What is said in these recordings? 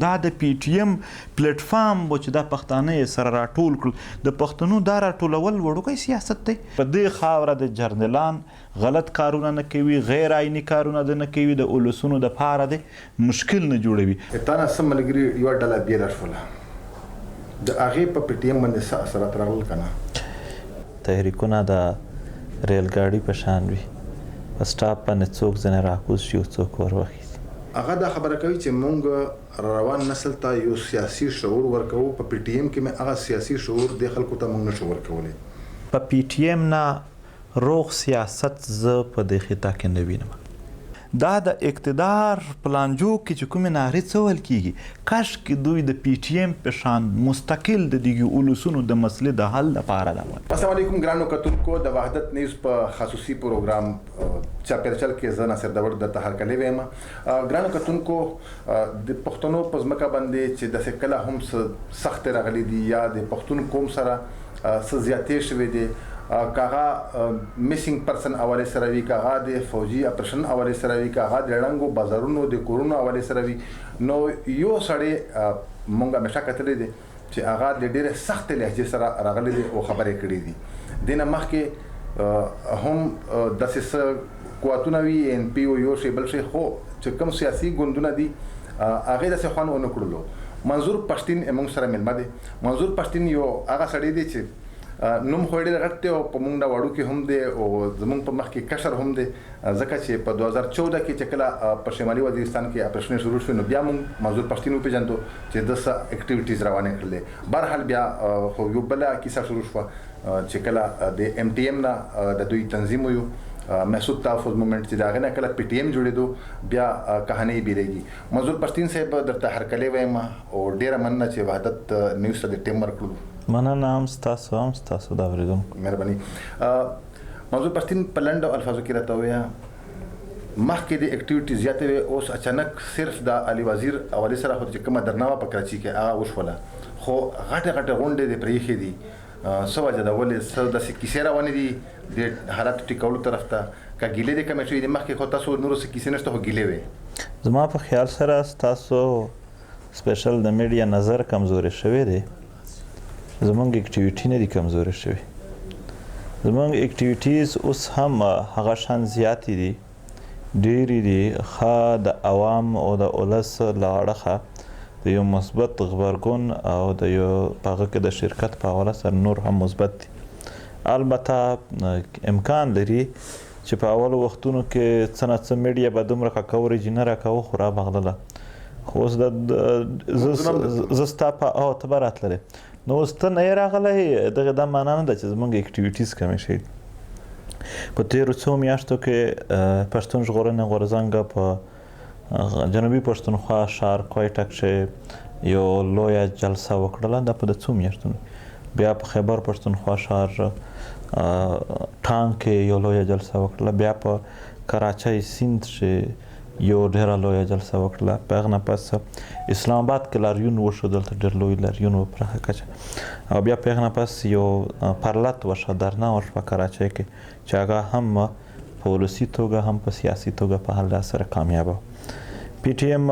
دا د پی ټی ایم پلیټفارم و چې دا پښتانه یې سره راټول کړل د پښتنو دا راټولول وړوکی سیاست دی په دې خاوره د جرنیلان غلط کارونه نه کوي غیر آئیني کارونه د نه کوي د اولسونو دپاره دی مشکل نه جوړوي تا نه څه ملګري یوه ډله بېله شوله د هغې په پی ټي ایم باندې څه اثرات راغلل که نه تحریکونه د ریلګاډي په شان وي په سټاپ باندې څوک ځینې راکوز شي او څوک ورواخیسي هغه دا خبره کوي چې موږ روان نسل ته یو سیاسي شعور ورکوو په پی ټي ایم کې مې هغه سیاسي شعور د خلکو ته موږ نشو ورکولی په پی ټي ایم نه روغ سیاست زه په دې خطه کې نه وینم دا د اقتدار پلانجو کې چې کومې نارې څه ویل کېږي کاشکې دوی د پی ټي ایم په شان مستقل د دغې اولسونو د مسلې د حل لپاره دا وایي. السلام علیکم ګرانو کتونکو د وحدت نیوز په خصوصي پروګرام چاپېرچل کې زه ناصر داور درته هرکلی ویم. ګرانو کتونکو د پښتنو په ځمکه باندې چې داسې کله هم څه سختې راغلي دي یا د پښتون قوم سره څه زیاتې شوې دي کاغه میسنګ پرسن حواله سره وی کاغه د فوجي اپریشن حواله سره وی کاغه د ړنګو بازارونو د کورونو حواله سره وی نو یو سړی مونږه مشه کتلې دي چې هغه د ډېرې سخت لهجې سره راغلي دي او خبرې کړې دي دینه مخکې هم داسې قوتونه وي ان پی او یو شی بل شي خو چې کوم سیاسي ګوندونه دي هغه داسې خوان ونه کړلو منظور پښتین موږ سره ملما دي منظور پښتین یو هغه سړی دی چې نوم خو ډېر غټ دی او په موږ د وړو کې هم دی او زموږ په مخ کې کشر هم دی ځکه چې په 2014 کې چې کله په شمالي وزیرستان کې اپریشن شروع شو نو بیا موږ منظور پښتین وپېژندو چې د څه اکټیویټیز روانې کړلې بهرحال بیا خو یو بله کیسه شروع شوه چې کله د ایم ټي ایم نه د دوی تنظیم ویو محسوب تحفظ مومنټ چې د هغې نه کله پی ټي ایم جوړېدو بیا کهانۍ بیریږي منظور پښتین صاحب درته هرکلی وایم او ډېره مننه چې وحدت نیوز ته د ټیم ورکړلو مننه هم ستاسو د اورېدونکو مهرباني منظور پښتین په لنډو الفاظو کې راته ووایه مخکې د اکټیویټي زیاتې وې اوس اچانک صرف د علي وزیر حوالې سره خو چې کومه درنه وه په کراچي کې هغه وشوله خو غټې غټې غونډې دې پرې ایښې دي څه وجه ده ولې څه داسې کیسې روانې دي د حالاتو ټیکولو طرف ته که ګیلې دې کمې شوې دي مخکې خو تاسو نورو څه کیسې نشته خو ګیلې وې زما په خیال سره ستاسو سپیشل د میډیا نظر کمزوری شوی دی زمونږ اکټیویټي نه دي کمزوري شوي زمونږ اکټیویټیز اوس هم هغه شان زیاتې دي ډېرې دي ښه د عوام او د ولس له اړخه د یو مثبت غبرګون او د یو په هغه کې د شرکت په حواله سره نور هم مثبت دي البته امکان لري چې په اولو وختونو کې څه نه څه میډیا به دومره ککورج نه راکوه خو رابغلله خو اوس زه ستا په ته به راتللې نو اوس ته نه یې راغلی دغه دا معنا نه ده چې زموږ اکټیویټیز کمې شوي په تېرو څو میاشتو کې پښتون ژغورنې غورځنګ په جنوبي پښتونخوا ښار کویټه کښې یو لویه جلسه وکړله دا په د څو میاشتونو بیا په خیبر پښتونخوا ښار ټانګ کې یو لویه جلسه وکړله بیا په کراچۍ سیند کښې یو ډېره لویه جلسه وکړله په هغه نه پس اسلام آباد کې لاریون وشو دلته ډېر لوی لاریون و پراخه کچه او بیا په هغه نه پس یو پرلت وشوه درنه وشوه کراچۍ کې چې هغه هم په ولسي توګه هم په سیاسي توګه په حل سره کامیابه پی ټي ایم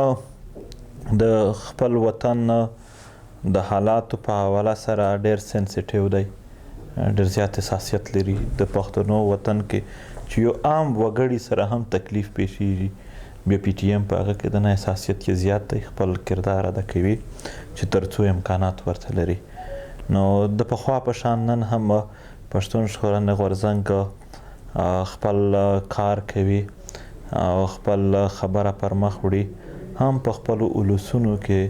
د خپل وطن د حالاتو په حواله سره ډېر سنسیټیو دی ډېر زیات حساسیت لري د پښتنو وطن کې چې یو عام وګړي سره هم تکلیف پیښیږي بیا پی ټي ایم په هغه کې د نه حساسیت کې زیات دی خپل کردار ادا کوي چې تر څو امکانات ورته لري نو د پخوا په شان نن هم پښتون ژغورنې غورځنګ خپل کار کوي او خپل خبره پر مخ وړي هم په خپلو اولسونو کې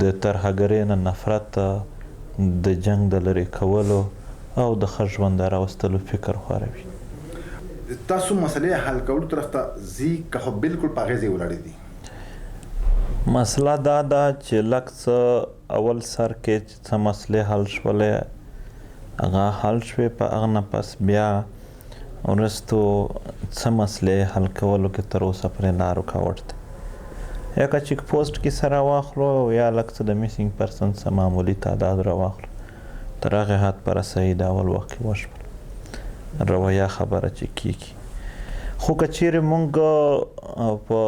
د ترهګرۍ نه نفرت د جنګ د لرې کولو او د ښه ژوند د راوستلو فکر خوروي تاسو مسلې حل کولو طرف ته ځي که خو بلکل په هغې ځای ولاړې دي مسله دا ده چې لږ څه اول سر کې چې څه مسلې حل شولې هغه حل شوې په هغه نه پس بیا وروستو څه مسلې حل کولو کې تر اوسه پرې لا رکاوټ دی یا که چیک پوسټ کې سره واخلو یا لږ څه د میسنګ پرسن څه معمولي تعداد راواخلو تر هغې حد په رسایي د اول وخت کې وشول رویه خبره چې کیږي خو که چیرې موږ په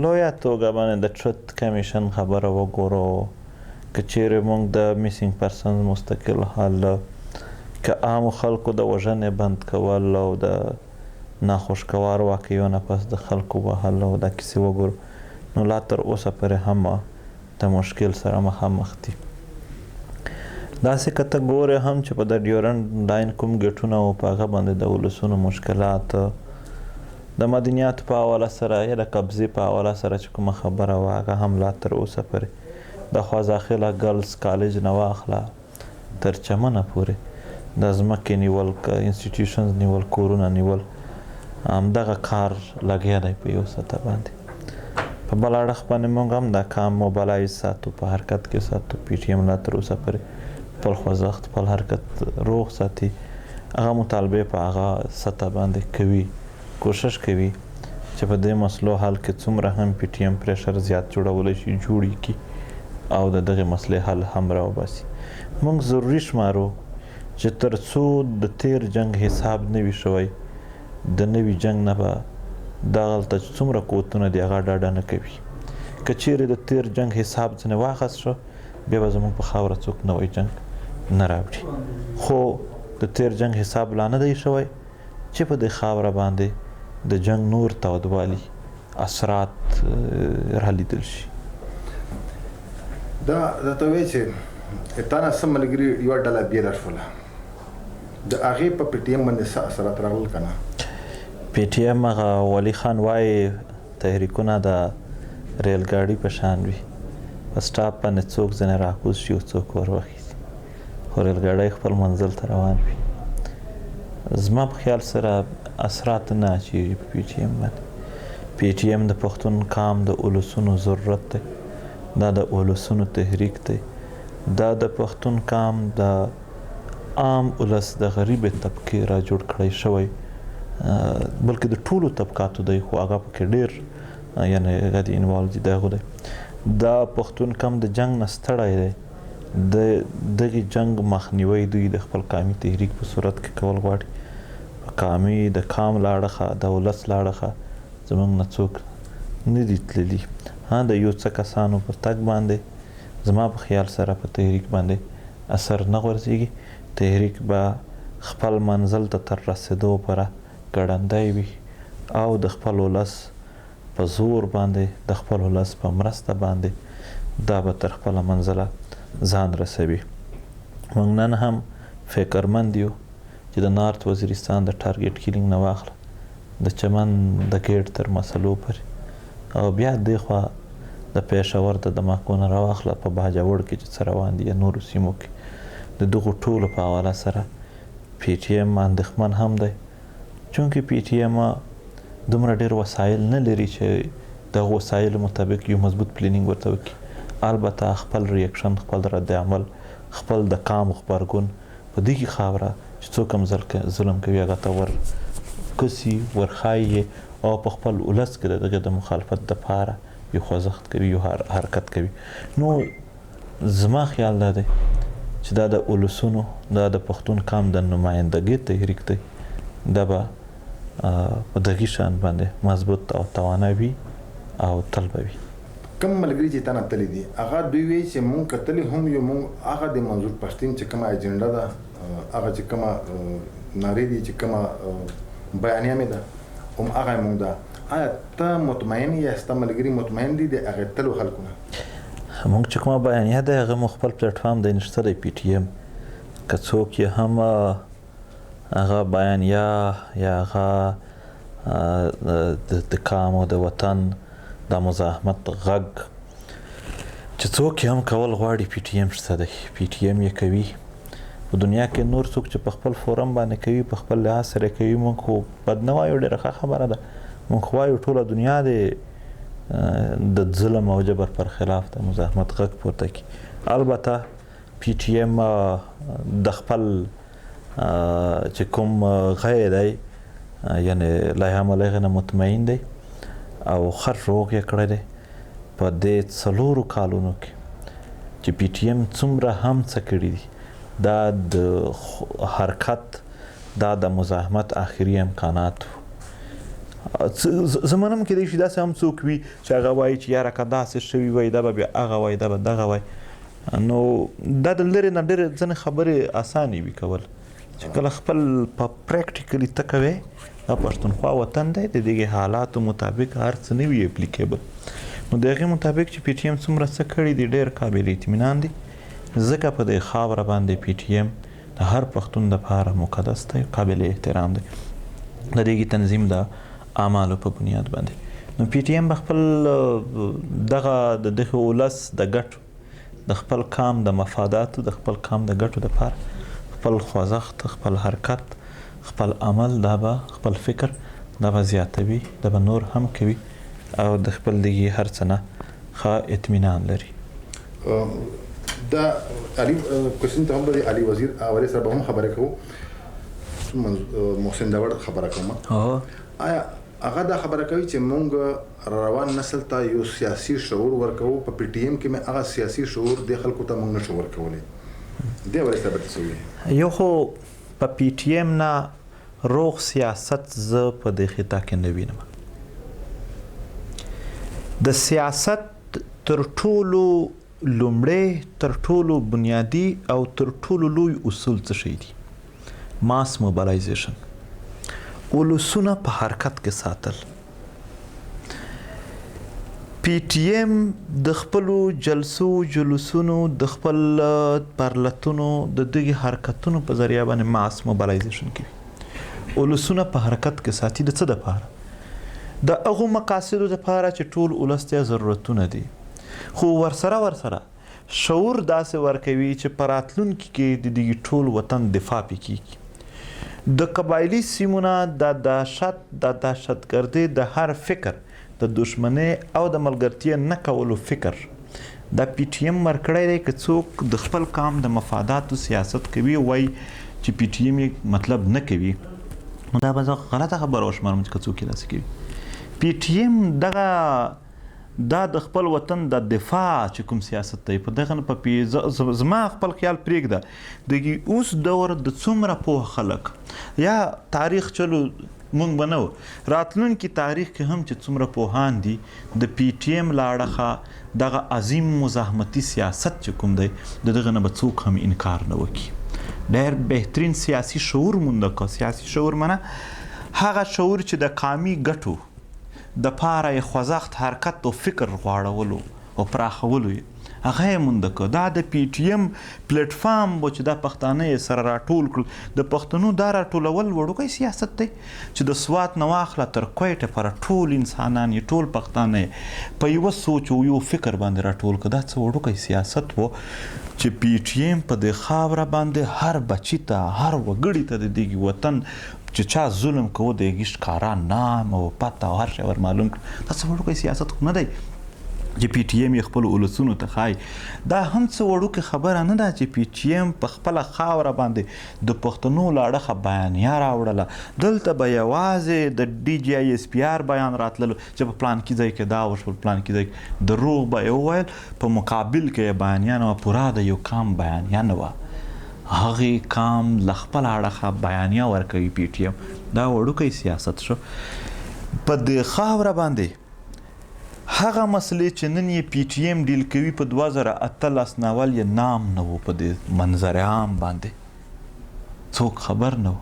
لویه توګه باندې د ټرت کمیشن خبره وګورو، که چیرې موږ د میسینګ پرسنز مستقل حل، که عامو خلکو د وژنې بند کول او د ناخوشګوار واقعیو نه پس د خلکو وهل او دا کیسې وګورو، نو لا تر اوسه پورې هم د مشکل سره مخامخ دي. داسې که ته ګورې هم چې په د ډیورنډ لاین کوم ګټونه وو په هغه باندې د ولسونو مشکلات، د مدنیاتو په حواله سره یا د قبضې په حواله سره چې کومه خبره وه هغه هم لا تر اوسه پورې د خوازاخیله ګرلز کالج نه واخله تر چمنه پورې د ځمکې نیول، انسټیټیوشنز نیول، کورونه نیول، همدغه کار لګیا دی په یو سطح باندې. په بل اړخ باندې موږ هم دا کام موبلایز ساتو، په حرکت کې ساتو. پی ټي ایم لا تر اوسه پورې خپل خوځښت، خپل حرکت روغ ساتي، هغه مطالبې په هغه سطح باندې کوي، کوشش کوي چې په دې مسلو حل کې څومره هم پی ټي ایم پریشر زیات جوړولی شي جوړ کړي او د دغې مسلې حل هم راوباسي. موږ ضروري شمارو چې تر څو د تیر جنګ حساب نه وي شوی، د نوي جنګ نه به دغلته چې څومره قوتونه دي هغه ډاډه نه کوي. که چیرې د تیر جنګ حساب ځینې واخیست شو، بیا به زموږ په خاوره څوک نوی جنګ نه راوړي. خو د تیر جنګ حساب لا نه دی شوی چې په دې خاوره باندې د جنګ نور تودوالي اثرات رالیدل شي. دا ته وایي چې تا نه څه ملګري یوه ډله بېله شوله، د هغې په پی ټي ایم باندې څه اثرات راغلل که نه؟ پی ټي ایم هغه ولي خان وایي تحریکونه د ریل ګاډي په شان وي، په سټاپ باندې څوک ځینې راکوز شي او څوک ورواخیسي، خو ریل ګاډی خپل منزل ته روان وي. زما په خیال سره اثرات نه اچېږي په پی ټي ایم باندې. پی ټي ایم د پښتون قام د اولسونو ضرورت دی، دا د اولسونو تحریک دی، دا د پښتون قام د عام اولس د غریبې طبقې را جوړ کړی شوی، بلکې د ټولو طبقاتو دی، خو هغه پکې ډېر یعنې هغه د انوالو دي د هغو دی. دا پښتون قام د جنګ نه ستړی دی، د دغې جنګ مخنیوی دوی د خپل قامي تحریک په صورت کې کول غواړي. قامي د قام له اړخه، د ولس له اړخه زموږ نه څوک نه دي تللي. د یو څه کسانو په تګ باندې زما په خیال سره په تحریک باندې اثر نه غورځېږي. تحریک به خپل منزل ته تر رسېدو پوره ګړندی وي او د خپل ولس په زور باندې، د خپل ولس په مرسته باندې دا به تر خپله منزله ځان رسوي. موږ نن هم فکرمند یو چې د نارت وزیرستان د ټارګېټ کیلینګ نه واخله د چمن د ګیټ تر مسلو پورې، او بیا دې خوا د پېښور د دماکو نه راواخله په باجوړ کې چې څه روان دي یا نورو سیمو کې. د دغو ټولو په حواله سره پی ټي ایم اندېښمن هم دی، چونکې پی ټي ایم دومره ډېر وسایل نه لري چې دغو وسایلو مطابق یو مضبوط پلینینګ ورته وکړي. البته خپل ریاکشن، خپل رد عمل، خپل د قام غبرګون په دغې خاوره چې څوک هم ظلم کوي هغه ته ورکسي، ورښایي او په خپل ولس کې د دغې د مخالفت دپاره یو خوځښت کوي، یو حرکت کوي. نو زما خیال دا دی چې دا د ولسونو، دا د پښتون قام د نمایندګۍ تحریک دی، دا به په دغې شان باندې مضبوط او توانه وي او تل به وي. کوم ملګري چې تا نه تللي دي هغه دوی وایي چې مونږ کتلي هم یو، مونږ هغه د منظور پښتین چې کومه اجنډا ده، هغه چې کومه نارې دي، چې کومه بیانیه مې ده، هم هغه مونږ ده. آیا ته مطمئن یې؟ ستا ملګري مطمئن دي د هغې تلو خلکو نه؟ مونږ چې کومه بیانیه ده هغه مو خپل پلیټفارم دی، نشته دی پی ټي ایم. که څوک یې هم هغه بیانیه یا هغه د قام او د وطن د مزاحمت غږ چې څوک یې هم کول غواړي، پی ټي ایم شته دی، پی ټي ایم یې کوي. په دنیا کې نور څوک چې په خپل فورم باندې کوي، په خپل لحاظ سره کوي، موږ خو بد نه وایو، ډېره ښه خبره ده. موږ خو وایو ټوله دنیا د ظلم او جبر پر خلاف د مزاحمت غږ پورته کړي. البته پی ټي ایم د خپل چې کوم غی دی، یعنې لا هم له هغې نه مطمئن دی او خر روغ یې کړی دی. په دې 4 کالونو کې چې پی ټي ایم څومره هم څه کړي دي، دا د حرکت، دا د مزاحمت آخري امکانات زمونږ هم کېدای شي داسې هم څوک وي چې هغه وایي چې یاره که داسې شوي وای دا به بیا هغه وایي دا به دغه وایي. نو دا د لرې نه ډېرې ځینې خبرې اسانې وي کول چې کله خپل په پریکټیکلي ته کوې دا پښتونخوا وطن دی د دغې حالاتو مطابق هر څه نه وي اپلیکیبل. نو د هغې مطابق چې پی ټي ایم څومره څه کړي دي ډېر قابل اطمینان دي ځکه په دې خاوره باندې پی ټي ایم د هر پښتون دپاره مقدس دی قابل احترام دی د دغې تنظیم د اعمالو په بنیاد باندې. نو پی ټي ایم به خپل دغه د دغه ولس د ګټو د خپل قام د مفاداتو د خپل قام د ګټو دپاره خپل خوځښت خپل حرکت خپل عمل دا به خپل فکر دا به زیاتوي دا به نور هم کوي او د خپل دغې هر څه نه ښه اطمینان لري. دا علي کوشن ته هم د علي وزیر اولي سره به هم خبرې کوو محسن داوړ خبره کوم آیا هغه دا خبره کوي چې مونږ روان نسل ته یو سیاسي شعور ورکوو په پی ټي ایم کې مې هغه سیاسي شعور د خلکو ته مونږ نشو ورکولی دې ولې ثابت شوی یو خو په پی ټي ایم نه روغ سیاست زه په دې خطه کې نه وینم. د سیاست تر ټولو لومړی تر ټولو بنیادی او تر ټولو لوی اصول څه شي دي؟ ماس موبلایزیشن ولسونه په حرکت کې ساتل. پی ټي ایم د خپلو جلسو جلوسونو د خپل پرلتونو د دغې حرکتونو په ذریعه باندې ماس موبلایزیشن کوي ولسونه په حرکت کې ساتي د څه دپاره؟ د هغو مقاصدو دپاره چې ټول ولس ته ضرورتونه دي خو ورسره شعور داسې ورکوي چې په راتلونکي کې د دغې ټول وطن دفاع پې کیږي. د قبایلي سیمونه د دهشتګردۍ د هر فکر د دشمنۍ او د ملګرتیا نه کولو فکر د پی ټي ایم ورکړی دی که څوک د خپل قام د مفاداتو سیاست کوي وایي چې پی ټي ایم یې مطلب نه کوي نو دا به زه غلطه خبره وشمارم چې که څوک یې داسې کوي. پی ټي ایم دغه دا د خپل وطن د دفاع چې کوم سیاست دی په دغه نه زما خپل خیال پرېږده دغې اوس دور د څومره پوه خلک یا تاریخ چلو مونږ به نه و راتلونکي تاریخ کې هم چې څومره پوهان دي د پی ټي ایم له اړخه دغه عظیم مزاحمتي سیاست چې کوم دی د دغه نه به څوک هم انکار نه وکړي. ډېر بهترین سیاسي شعور مونده که سیاسي شعور منه هغه شعور چې د قامي ګټو د پاره یې خوځښت حرکت او فکر غواړولو او پراخولو یې هغه یې مونده که دا د پی ټي ایم پلیټفارم و چې دا پښتانه یې سره راټول کړل د پښتنو دا راټولول وړوکی سیاست دی چې د سوات نه واخله تر کویټه پره ټول انسانان یې ټول پښتانه یې په یوه سوچ او یو فکر باندې راټول کړه دا څه وړوکی سیاست و چې پی ټي ایم په دې خاوره باندې هر بچي ته هر وګړي ته د دغې وطن چې چا ظلم کوو د هغې ښکاره نام او پته او هر شی ور معلوم کړه دا څه وړوکی سیاست خو نه دی چې پی ټي ایم یې خپلو ولسونو ته ښایي. دا هم څه وړوکې خبره نه ده چې پی ټي ایم په خپله خاوره باندې د پښتنو له اړخه بیانیه راوړله دلته به یوازې د ډي جی آی اس پی آر بیان راتللو چې په پلانکي ځای کې دا وشول پلانکي ځای کې دروغ به یې وویل په مقابل کې یې بیانیه نه وه پوره د یو قام بیانیه نه وه هغې قام له خپله اړخه بیانیه ورکوي پی ټي ایم دا وړوکی سیاست شو. په دې خاوره باندې هغه مسلې چې نن یې پی ټي ایم ډیل کوي په 2018 ناول یې نام نه و په دې منظر عام باندې څوک خبر نه و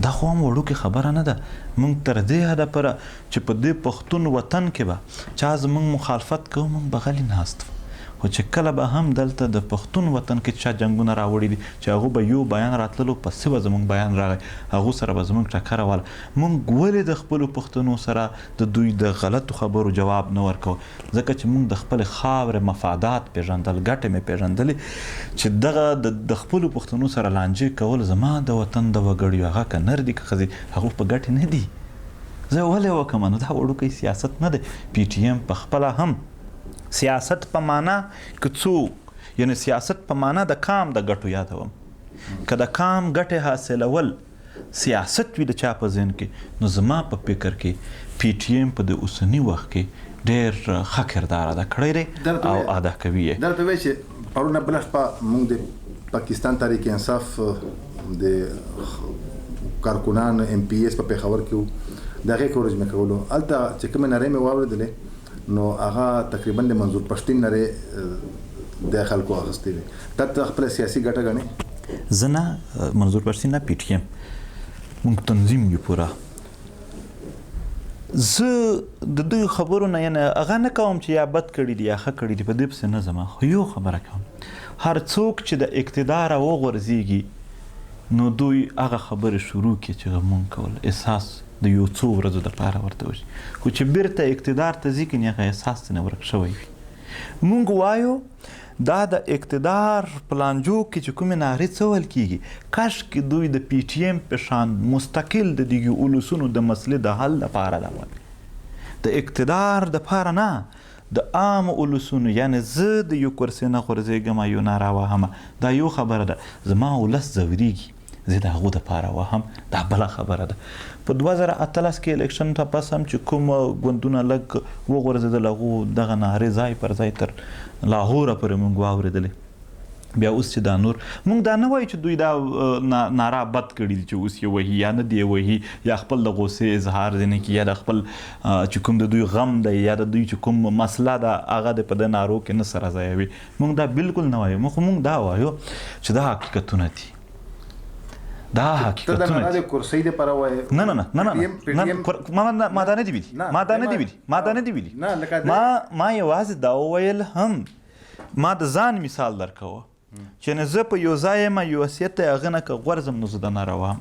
دا خو هم وړوکې خبره نه ده. موږ تر دې حده پوره چې په دې پښتون وطن کې به چا زموږ مخالفت کوو موږ به غلي ناست وو خو چې کله به هم دلته د پښتون وطن کې چا جنګونه راوړي دي چې هغو به یو بیان راتللو پسې به زموږ بیان راغی هغو سره به زموږ ټکره واله موږ ولې د خپلو پښتنو سره د دوی د غلطو خبرو جواب نه ورکوو ځکه چې موږ د خپلې خاورې مفادات پېژندل ګټې مې پېژندلې چې دغه د خپلو پښتنو سره لانجې کول زما د وطن د وګړیو هغه که نر دي که ښځې هغو په ګټې نه دي زه ولې وکړم نو دا وړوکی سیاست نه دی. پی ټي ایم په خپله هم سیاست په معنا که څوک یعنی سیاست په معنا د قام د ګټو یادوم که د قام ګټې حاصلول سیاست وي د چا په ذهن کې نو زما په فکر کې پی ټي ایم په د اوسني وخت کې ډېر ښه کردار ادا کړی دی او ادا کوي یې. درته وایي چې پرونه بله شپه موږ د پاکستان تحریک انصاف د کارکنان ام پی ایس په پېښور کې د هغې کورج مې کولو هلته چې کومې نارې مې واورېدلې نو هغه تقریبا د منظور پښتین نارې د خلکو اخیستې وې. تا ته خپله سیاسي ګټه ګڼې؟ زه نه منظور پښتین نه پی ټي ایم موږ تنظیم یو پوره. زه د دوی خبرو نه یعنې هغه نه کوم چې یا بد کړي دي یا ښه کړي دي، په دې پسې نه ځم، خو یو خبره کوم، هر څوک چې د اقتداره وغورځېږي نو دوی هغه خبرې شروع کړي چې مونږ کول احساس د یو څو ورځو دپاره ورته وشي، خو چې بیرته اقتدار ته ځي کنې هغه احساس ځینې ورک شوی وي. مونږ وایو دا د اقتدار پلانجو کې چې کومې نارې څه ویل کېږي، کاشکې دوی د پی ټي ایم په شان مستقل د دغو اولسونو د مسلې د حل لپاره دا وایي، د اقتدار دپاره نه، د عام اولسونو. یعنې زه د یو کرسۍ نه غورځېږم یو ناره وهمه، دا یو خبره ده، زما ولس ځورېږي، زه د هغو دپاره وهم، دا بله خبره ده. په 2018 کې الیکشن ته پس هم چې کوم ګوندونه لږ وغورځېدل هغو دغه نارې ځای پر ځای تر لاهوره پورې موږ واورېدلې. بیا اوس چې دا نور موږ دا نه وایو چې دوی دا ناره بد کړي دي چې اوس یې وهي یا نه دی وهي، یا خپل د غوسې اظهار ځینې کې، یا د خپل چې کوم د دوی غم دی یا د دوی چې کوم مسله ده هغه د په د نارو کې نه سره ځایوي. موږ دا بالکل نه وایو، موږ دا وایو چې دا حقیقتونه دي، دا حقیقتونه دي. کرسۍ دپاره وایې؟ نه نه نه ما دا نه دي ویلي، ما یوازې دا وویل هم، ما د ځان مثال درکوه چې نه زه په یو ځای یم یو وصیت دی هغه نه که غورځم نو زه د نه روام.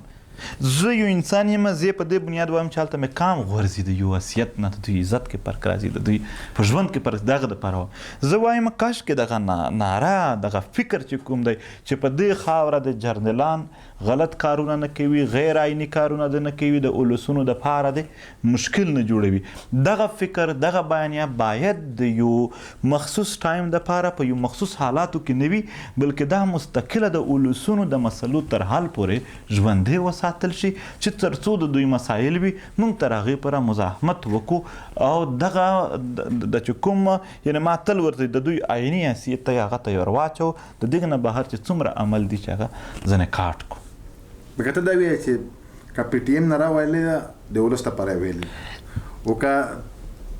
زه یو انسان یم، زه په دې بنیاد وایم چې هلته مې کام غورځي د یو وصیت نه، د دوی عزت کې فرق راځي، د دوی په ژوند کې فرق، دغه دپاره وایم. زه وایم کاشکې دغه ناره دغه فکر چې کوم دی چې په دې خاوره د جرنیلان غلط کارونه نه کوي، غیر عیني کارونه د نه کوي، د اولسونو دپاره دی مشکل نه جوړوي. دغه فکر دغه بیانیه باید د یو مخصوص ټایم دپاره په یو مخصوص حالاتو کې نه وي، بلکې دا مستقله د اولسونو د مسلو تر حل پورې ژوندی وساتل شي، چې تر څو د دوی مسایل وي موږ تر هغې پوره مزاحمت وکړو او دغه د چې کوم یعنې ما تل ورته د دوی عیني حیثیت ته هغه ته ور واچو، د دغه نه بهر چې څومره عمل دي چې هغه ځنې کاټ کړو. لکه ته دا وایې چې که پی ټي ایم ناره ویلې ده د ولس لپاره یې ویلې، او که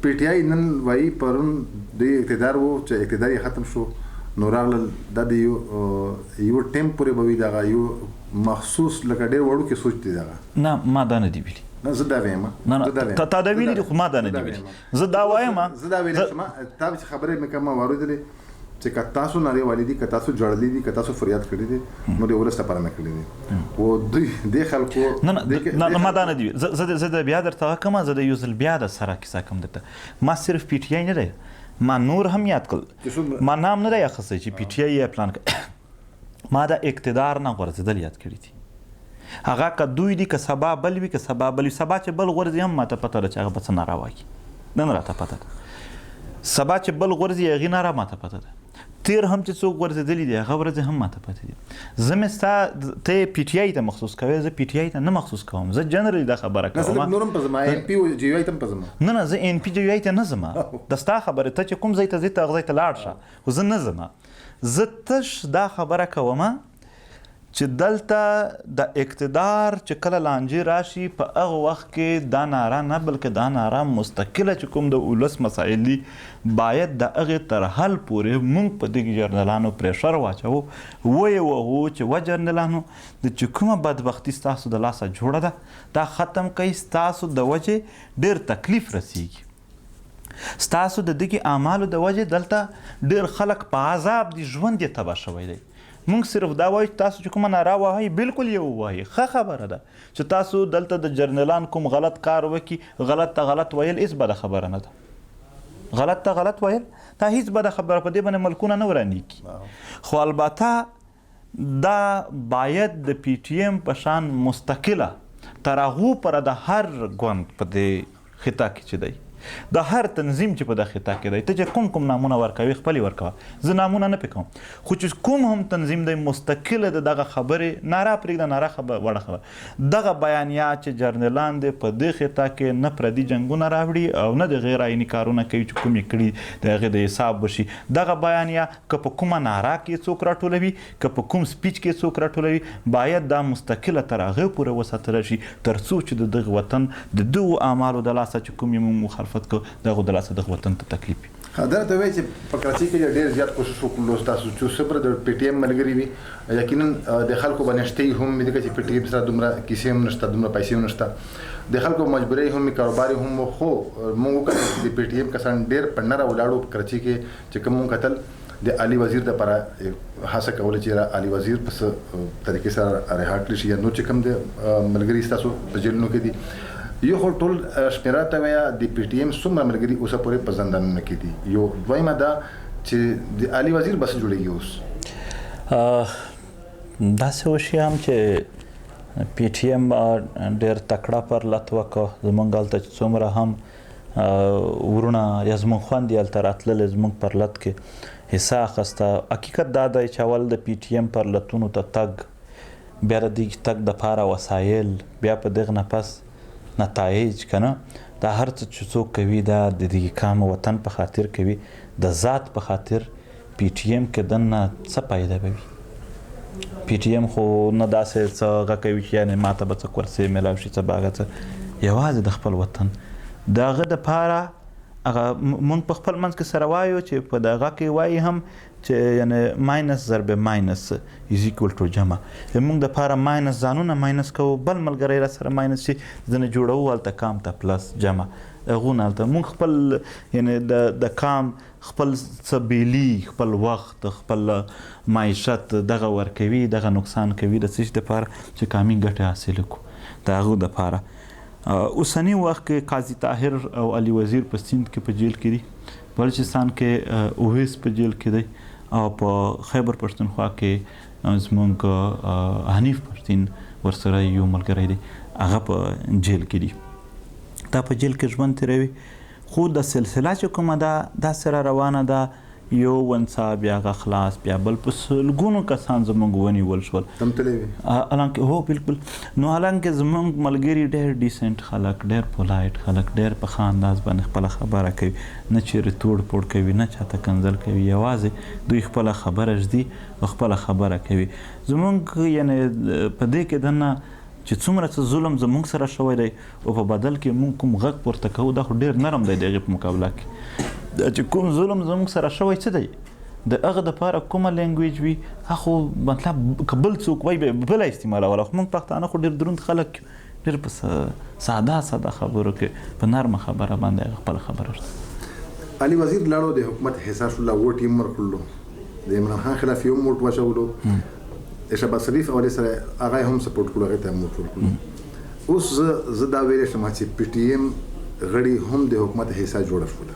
پی ټي آی نن وایي پرون دوی اقتدار و چې اقتدار یې ختم شو نو راغلل، دا د یو ټیم پورې به وي دغه یو مخصوص لکه ډېر وړوکې سوچ دی دغه؟ نه ما دا نه دي ویلي. نه زه دا وایم، تا دا ویلي دي خو ما دا نه دي ویلي. زه دا وایم زه دا ویلم چې تا چې خبرې مې کومه واورېدلې چې که تاسو نارې والي دي، که تاسو جړلي دي، که تاسو فریاد کړی دي نو د ولس لپاره مې کړی دي، او دوی دې خلکو نه ما دا نه دي. زه د بیا درته کوم، زه د یو ځل بیا د سره کیسه کوم درته. ما صرف پی ټي آی نه دی، ما نور هم یاد کړل، ما نام نه دی اخیستی چې پی ټي آی یې پلان کړ، ما د اقتدار نه غورځېدل یاد کړي دي. هغه که دوی دي که سبا بل وي، که سبا بل وي، سبا چې بل غورځي هم ماته پته ده چې هغه به څه ناره وایي، نن راته پته ده. سبا چې بل غورځي هغې ناره ماته پته ده، تیر هم چې څوک غورځېدلي دي هغه ورځې هم ماته پته دي. زه مې ستا ته پی ټي آی ته مخصوص کوې، زه پی ټي آی ته نه مخصوص کوم، زه جنرالي دا خبره کوم. نور هم په ځما ایم پي او جی آی ته هم په ځما. نه زه این پي جی آی ته نه ځم، د ستا خبرې ته چې کوم ځای ته ځې ته هغه ځای ته لاړ شه، خو زه نه ځم. زه تش دا خبره کوم چې دلته د اقتدار چې کله لانجې راشي په هغه وخت کې دا ناره نه، بلکې دا ناره مستقله چې کوم د ولس مسایل دي باید د هغې تر حل پورې موږ په دغې جرنیلانو پریشر واچوو، ویې وهو چې و جرنیلانو د چې کومه بدبختي ستاسو د لاسه جوړه ده دا ختم کوئ، ستاسو د وجې ډېر تکلیف رسیږي، ستاسو د دغې اعمالو د وجې دلته ډېر خلک په عذاب دي، ژوند یې تباه شوی دی. موږ صرف دا وایو چې تاسو چې کومه ناره وهئ بالکل یې ووایئ، ښه خبره ده چې تاسو دلته د جرنیلان کوم غلط کار وکړي، غلط ته غلط ویل هېڅ بده خبره نه ده، غلط ته غلط ویل دا هېڅ بده خبره، په دې باندې ملکونه نه ورانېږي. خو البته دا باید د پی ټي ایم په شان مستقله تر هغو پره د هر ګوند په دې خطه کې چې دی د هر تنظیم چې په دغه خطه کې دی ته چې کوم نامونه ورکوي خپلې ورکوه زه نامونه نه پې کوم خو چې کوم هم تنظیم دی مستقله د دغه خبرې ناره پرېږده ناره وړه خبره دغه بیانیات چې جرنیلان دی په دې خطه کې نه پردي جنګونه راوړي او نه د غیر آیني کارونه کوي چې کوم یې کړي د هغې د حساب وشي دغه بیانیه که په کومه ناره کې څوک راټولوي که په کوم سپیچ کې څوک راټولوي باید دا مستقله تر هغې پورې وساتلی شي تر څو چې د دغه وطن د دغو اعمالو د لاسه چې کوم یې موږ مخالفت کوو دغو د لاسه دغه وطن ته تکلیف وي درته وایي چې په کراچۍ کې ډېر زیات کوشش وکړلو ستاسو چې صبر د پی ټي ایم ملګري وي یقینا د خلکو به نشتې هم ځکه چې پی ټي ایم سره دومره کیسې هم نشته دومره پیسې هم نشته د خلکو مجبورۍ هم کاروبار هم خو موږ وکړل چې د پی ټي ایم کسان ډېر په نره ولاړو په کراچۍ کې چې کوم موږ کتل د علي وزیر دپاره هڅه کوله چې علي وزیر په څه طریقې سره رها کړي شي یا نور چې کوم د ملګري ستاسو په جیلونو کې دي یو خو ټول شمیره ته وایه د پی ټي ایم څومره ملګري اوسه پورې په زندانونو کې دي یو دویمه دا چې د علي وزیر بس جوړېږي اوس داسې وشي هم چې پی ټي ایم ډېر تکړه پر لت وکړه زموږ هلته چې څومره هم ورونه یا زموږ خویندې هلته راتللې زموږ پر لت کې حصه اخیسته حقیقت دا دی چې اول د پی ټي ایم پر لتونو ته تګ بیا د دې تګ دپاره وسایل بیا په دغه نه پس نتایج کنه دا هر څه چې څوک کوي دا د دې کام وطن په خاطر کوي د ذات په خاطر پی ټي ایم کې دننه څه پیدا کوي پی ټي ایم خو نه داسې څه هغه کوي چې یعنې ماته به څه کرسۍ میلاو شي څه به هغه څه یوازې د خپل وطن د هغه دپاره هغه مونږ په خپل منځ کې سره وایو چې په دغه کې وایي هم چې یعنې ماینس ضرب ماینس از ایکول ټو جمع مونږ دپاره ماینس ځانونه ماینس کوو بل ملګری را سره ماینس شي ځنې جوړوو هلته کام ته پلس جمع هغونه هلته مونږ خپل یعنې د کام خپل څه بیلي خپل وخت خپل معیشت دغه ورکوي دغه نقصان کوي د څه شي دپاره چې کامي ګټې حاصلې کړو د هغو دپاره اوسني وخت کې قاضي طاهر او علي وزیر په سیند کې په جیل کې دي بلوچستان کې اویس په جیل کې دی او په خیبر پښتونخوا کې زموږ حنیف پښتین ورسره یو ملګری دی هغه په جیل کې دي دا په جیل کې ژوند تیروي خو د سلسله چې کومه ده دا سره روانه ده یو ونڅا بیا هغه خلاص بیا بل په سلګونو کسان زموږ ونیول شول حالانکه هو بالکل نو حالانکه زموږ ملګري ډېر ډیسنټ خلک ډېر پولایټ خلک ډېر په ښه انداز باندې خپله خبره کوي نه چیرې توړ پوړ کوي نه چاته کنځل کوي یوازې دوی خپله خبره ږدي او خپله خبره کوي زموږ یعنې په دې کې دننه چې څومره څه ظلم زموږ سره شوی دی او په بدل کې موږ کوم غږ پورته کوو دا خو ډېر نرم دی د هغې په مقابله کې دا چې کوم ظلم زموږ سره شوی څه دی د هغه دپاره کومه لینګویج وي هغه خو مطلب که بل څوک وایي بله استعمالوله خو موږ پښتانه خو ډېر دروند خلک ډېر په ساده خبرو کې په نرمه خبره باندې خپله خبره علي وزیر لاړو د حکومت حساس الله ووټ یې ورکړلو د عمران خان خلاف یې هم ووټ واچولو شهباز شریف او سره هغه هم سپورټ کړو هغې ته هم ووټ ورکړلو اوس زه دا ویلی شم چې پی ټي ایم غړي هم د حکومت حصه جوړه شوله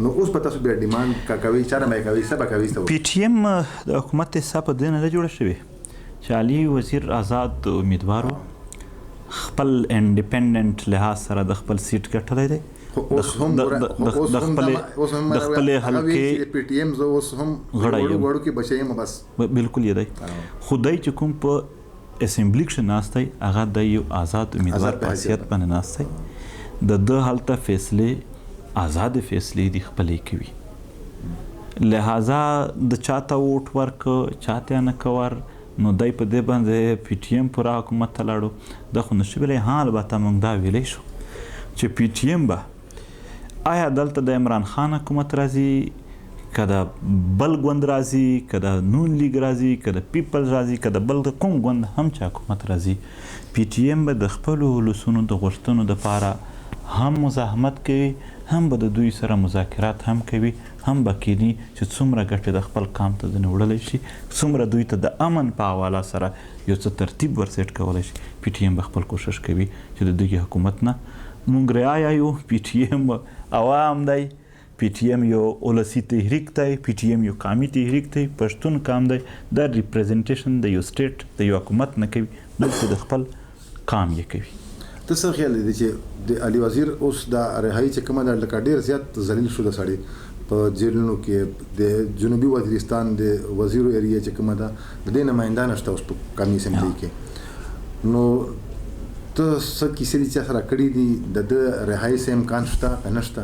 نو اوس په تاسو بیا ډیمانډ کوي چاره مې کوي څه به کوي پی ټي ایم د حکومت حصه په دې نه ده جوړه شوې چې علي وزیر آزاد امیدوار خپل انډیپینډنټ لحاظ سره د خپل سیټ ګټلی دی د خپلې حلقې پی ټي ایم زه اوس هم غړو کې بچی یم بس بالکل یې دی خو دی چې کوم په اسمبلي کښې ناست دی هغه د یو آزاد امیدوار په حیثیت باندې ناست دی د ده هلته فیصلې آزاد فیصلې دي خپلې کوي لہذا د چاته ووټ ورکه چاته نه کور نو دی په دې باندې پی ټي ایم پوره حکومت ته لاړو دا خو نشي ویلی ها البته موږ دا ویلی شو چې پی ټي ایم به آیا دلته د عمران خان حکومت راځي که د بل ګوند راځي که د نون لیگ راځي که د پیپلز راځي که د بل کوم ګوند هم چې حکومت راځي پی ټي ایم به د خپلو ولسونو د غوښتنو دپاره هم مزاحمت کوي هم به د دوی سره مذاکرات هم کوي هم به کینی چې څومره ګټې د خپل قام ته ځنې وړلی شي څومره دوی ته د امن په حواله سره یو څه ترتیب ورسیټ کولی شي پی ټي ایم به خپل کوشش کوي چې د دغې حکومت نه مونږ رعایا یو پی ټي ایم عوام دی پی ټي ایم یو ولسي تحریک دی پی ټي ایم یو قامي تحریک دی پښتون قام دی دا ریپرزنټیشن د یو سټیټ د یو حکومت نه کوي بلکې د خپل قام یې کوي ته څه خیال دی چې د علي وزیر اوس د رهایي چې کومه ده لکه ډېر زیات ذلیل شو د سړی په جیلونو کې د جنوبي وزیرستان د وزیرو ایریا چې کومه ده د دې نماینده نشته اوس په قومي اسمبلی کې نو ته څه کیسې دي چې سره کړي دي د رهایي څه امکان شته که نشته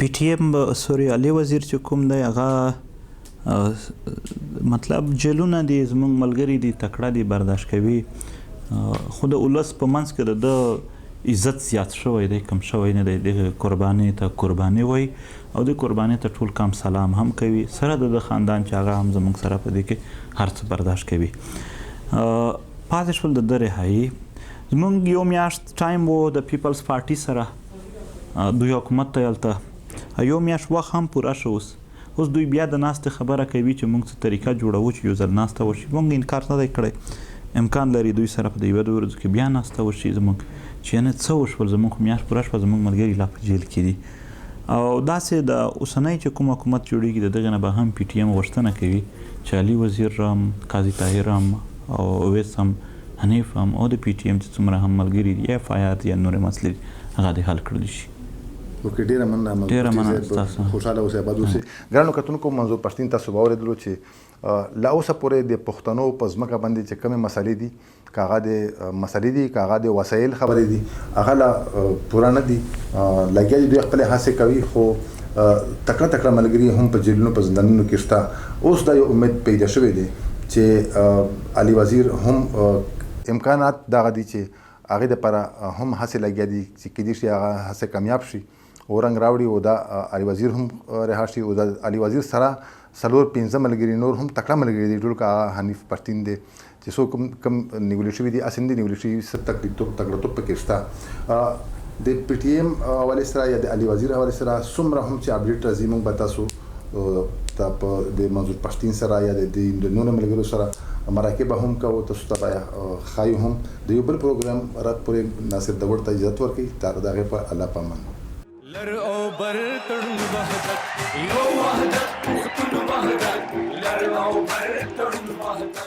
پی ټی ایم سوري علي وزیر چې کوم دی هغه مطلب جیلونه دي زموږ ملګري دي تکړه دي برداشت کوي خو د ولس په منځ کې د عزت زیات شوی دی کم شوی نه دی د قرباني ته قرباني وای او د قرباني ته ټول کام سلام هم کوي سره د خاندان چې هغه هم زموږ سره په دې کې هر څه برداشت کوي پاتې شول د رهایي زموږ یو میاشت ټایم و د پیپلز پارټي سره دوی حکومت ته هلته یو میاشت وخت هم پوره شو اوس دوی بیا د ناستې خبره کوي چې موږ څه طریقه جوړوو چې یو ځل ناسته وشي موږ انکار نه دی کړی امکان لري دوی سره په د یوه ورځو کې بیا ناسته وشي زموږ چې یعنې څه وشول زموږ خو میاشت پوره شوه زموږ ملګري لا په جیل کې دي او داسې د اوسنی چې کوم حکومت جوړېږي د دغې نه به هم پی ټي ایم غوښتنه کوي چې علي وزیر هم قاضي طاهر هم او اویس هم حنیف هم او د پی ټي ایم چې څومره هم ملګري دي یا اف آی آر یا نورې مسلې دي هغه دې حل کړلی شي اوکې ډېره مننه خوشحاله اوسئ آباد اوسئ ګرانو کتونکو منظور پښتین تاسو به اورېدلو چې لا اوسه پورې د پښتنو په ځمکه باندې چې کومې مسلې دي که هغه د مسلې دي که هغه د وسایل خبرې دي هغه لا پوره نه دي لګیا دي دوی خپلې هڅې کوي خو تکړه ملګري هم په جیلونو په زندانونو کې شته اوس دا یو امید پیدا شوی دی چې علي وزیر هم امکانات دغه دي چې هغې دپاره هم هڅې لګیا دي چې کیدای شي هغه هڅې کامیاب شي او رنګ راوړي او دا علي وزیر هم رها شي او دا علي وزیر سره 4-5 ملګري نور هم تکړه ملګري دي ټول که حنیف پښتین دی چې څو کم نیولې شوي دي اسې نه دي نیولې شوي څه تکړهتوب پکې شته د پی ټي ایم حوالې سره یا د علي وزیر حوالې سره څومره هم چې اپډیټ راځي موږ به تاسو ته په د منظور پښتین سره یا د نورو ملګرو سره مراکبه هم کوو تاسو ته به ښایو هم د یو بل پروګرام رات پورې ناصر داوړ ته اجازت ورکوي تر د هغې په الله پامان لر او بر تړون وحدت یو وحدت سکون وحدت لر او بر تړون وحدت